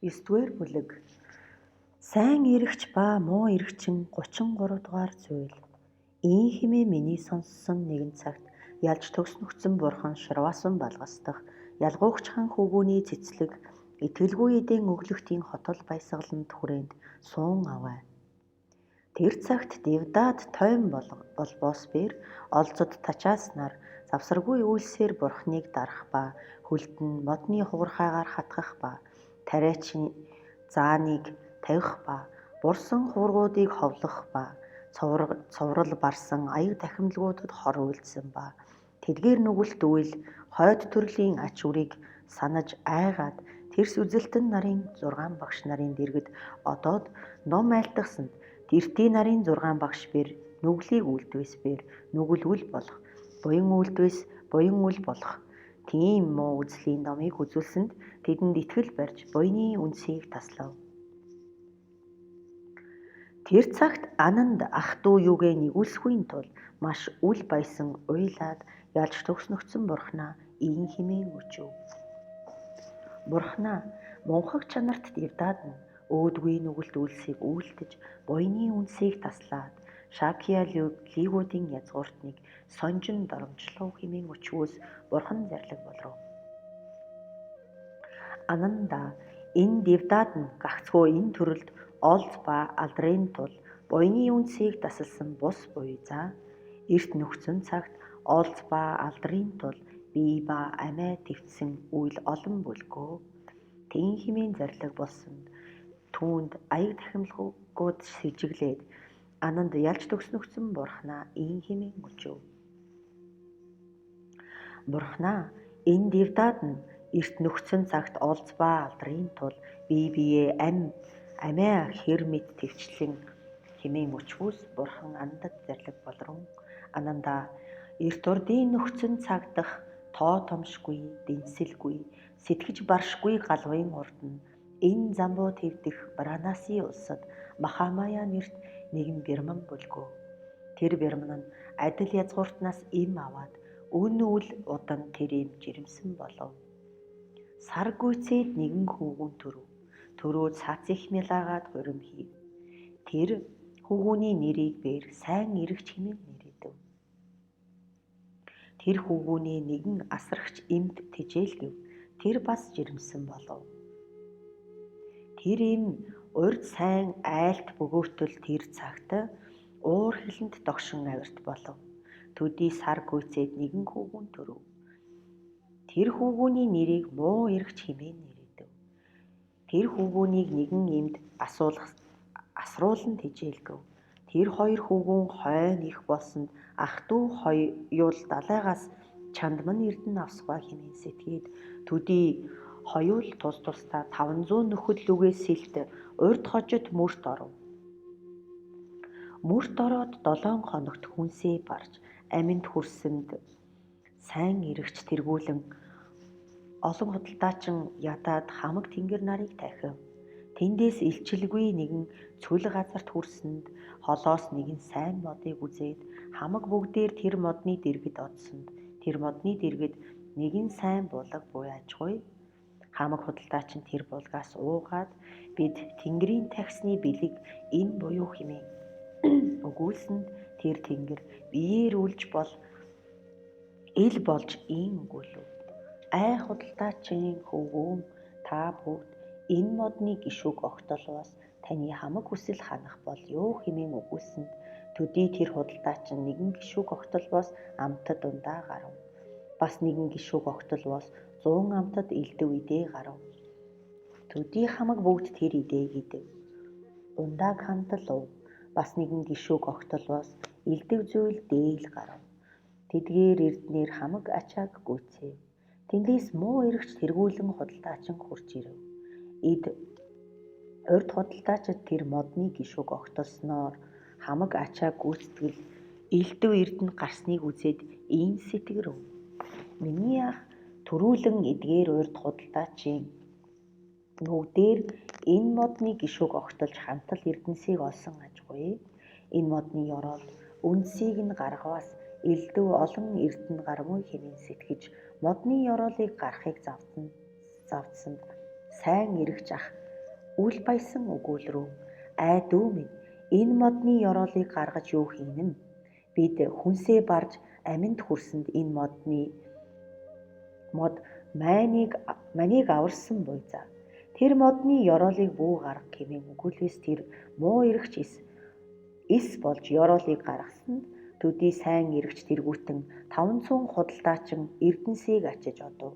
9-р бүлэг. Сайн эрэгч ба муу эрэгчин 33 дугаар зүйл. Ийн хэмээн миний сонссон нэгэн цагт ялж төгс нөхцөн бурхан шарваасан балгасдах ялгуугчхан хүүгүүний цэцлэг итгэлгүй эдийн өглөгтийн хотол баясгаланд хүрээнд суун аваа. Тэр цагт Девдад тойм болбоос бээр олзод тачааснаар завсаргүй үйлсээр бурхныг дарах ба хөлтөн модны хугархайгаар хатгах ба тариачин зааныг тавих ба бурсан хуургуудыг ховлох ба цоврал барсан аяг дахимлагуудад хор үйлдсэн ба тэдгээр нүгэлт үйл хойд төрлийн ач үрийг санаж айгаад тэрс үзэлтэн нарын 6 багш нарын дэргэд одоод ном айлтгасанд тэртийн нарын 6 багш бэр нүглийг үлдвэс бэр нүгэл үл болох буян үлдвэс буян үл болох тийм муу үзлийн номыг үзүүлсэнд тэдэнд итгэл барьж буйны үнсийг таслав. Тэр цагт Ананд ах дүү юугээ нэгүүлсэхийн тулд маш үл баясан уйлаад ялж төгснөгцөн бурхнаа ийн хэмээн өчөв. Бурхнаа мунхаг чанарт Девдад нь өөдгүй нүгэлт үйлсийг үйлдэж буйны үнсийг таслаад Шакия лигуудын язгууртныг сонжин доромжлов хэмээн өчвөөс бурхан зарлиг болров. Ананда энэ Девдад нь гагцхөө энэ төрөлд олз ба алдрын тул буйны үнсийг тасалсан бус буй за эрт нөхцөн цагт олз ба алдрын тул бие ба амиа твцсэн үйл олон бүлгөө тийм хэмээн зарлиг болсон түүнд аяг дахимлагууд сэжиглээд Ананд ялж төгснөгцөн бурхнаа ийн хэмээн өчөв. Бурхнаа энэ Девдад нь эрт нөхцөн цагт олз ба алдрын тул бие биеэ амиа хэр мэд твчлэн хэмээн өчвөөс бурхан Анандад зарлиг болрон Ананда эрт урдын нөхцөн цаг дах тоо томшгүй дэнсэлгүй сэтгэж баршгүй галвын урд нь энэ замбуу твдэх Варанаси улсад Махамая нэрт нэгэн бэрман бүлгөө. Тэр бэрман нь адил язгууртнаас им аваад өн үл удан тэр им жирэмсэн болов. Сар гүйцээд нэгэн хүүгүн төрөө цац их мялаагаад хурим хийв. Тэр хүүгүний нэрийг бээр сайн эрэгч хэмээн нэрийдэв. Тэр хүүгүний нэгэн асрагч имд тэжээлгэв. Тэр бас жирэмсэн болов. Тэр им урд сайн айлт бөгөөтөл тэр цагт уур хилэнд догшин авирт болов. Төдий сар гүйцээд нэгэн хүүгүн төрөв. Тэр хүүгүний нэрийг муу эрэгч хэмээн нэрийдэв. Тэр хүүгүнийг нэгэн имд асруулан тэжээлгэв. Тэр хоёр хүүгүн хойно их болсонд ах дүү хоёул далайгаас чандман эрдэнэ авсгаа хэмээн сэтгээд төдий хоёул тус тусдаа 500 нөхөд лүгээс сэлт урд хожид мөрт оров. Мөрт ороод 7 хоногт хүнсээ барж аминд хүрсэнд сайн эрэгч тэргүүлэн олон худалдаачин ядаад хамаг тэнгэр нарыг тахив. Тэндээс илчилгүй нэгэн цөл газарт хүрсэнд холоос нэгэн сайн модыг үзээд хамаг бүгдээр тэр модны дэргэд одсонд тэр модны дэргэд нэгэн сайн булаг буй ажгүй хамаг худалдаачин тэр булгаас уугаад бид тэнгэрийн тахсны бэлэг энэ буюу хэмээн өгүүлсэнд тэр тэнгэр биеэр үлж ил болж ийн өгүүлв. Ай худалдаачин хөвгүүм та бүгд энэ модны гишүүг огтолоос таны хамаг хүсэл ханах бол юу хэмээн өгүүлсэнд төдий тэр худалдаачин нэгэн гишүүг огтолоос амтад ундаа гарав. Бас нэгэн гишүүг огтолоос 100 амтад элдэв идээ гарав. Төдий хамаг бүгд тэр идээг идэв. Ундааг хандалв. Бас нэгэн гишүүг огтолоос элдэв зүйл дээл гарав. Тэдгээр эрднэр хамаг ачааг гүйцэв. Тэндээс муу эрэгч тэргүүлэн худалдаачин хурж ирэв. Эд урд худалдаачид тэр модны гишүүг огтолсноор хамаг ачааг гүйцэтгэл элдэв эрдэнэ гарсныг үзээд ийн сэтгэрв. Миний ах төрүүлэн эдгээр урд худалдаачийн нүгдээр энэ модны гишүүг огтолж хантал эрдэнсийг олсон ажгүй. Энэ модны ёроол үндсийг нь гаргаваас элдэв олон эрдэнэ гармүй хэмээн сэтгэж модны ёроолыг гарахыг завдсанд сайн эрэгч ах Үл баясан өгүүл рүү "Ай дүү минь, энэ модны ёроолыг гаргаж юу хийнэм? Бид хүнсээ барж аминд хүрсэнд энэ мод манийг аварсан буй за. Тэр модны ёроолыг бүү гарга" хэмээн өгүүлвээс тэр муу эрэгч эс болж ёроолыг гаргасанд төдий сайн эрэгч тэргүүтэн 500 худалдаачин Эрдэнэсийг ачиж одов.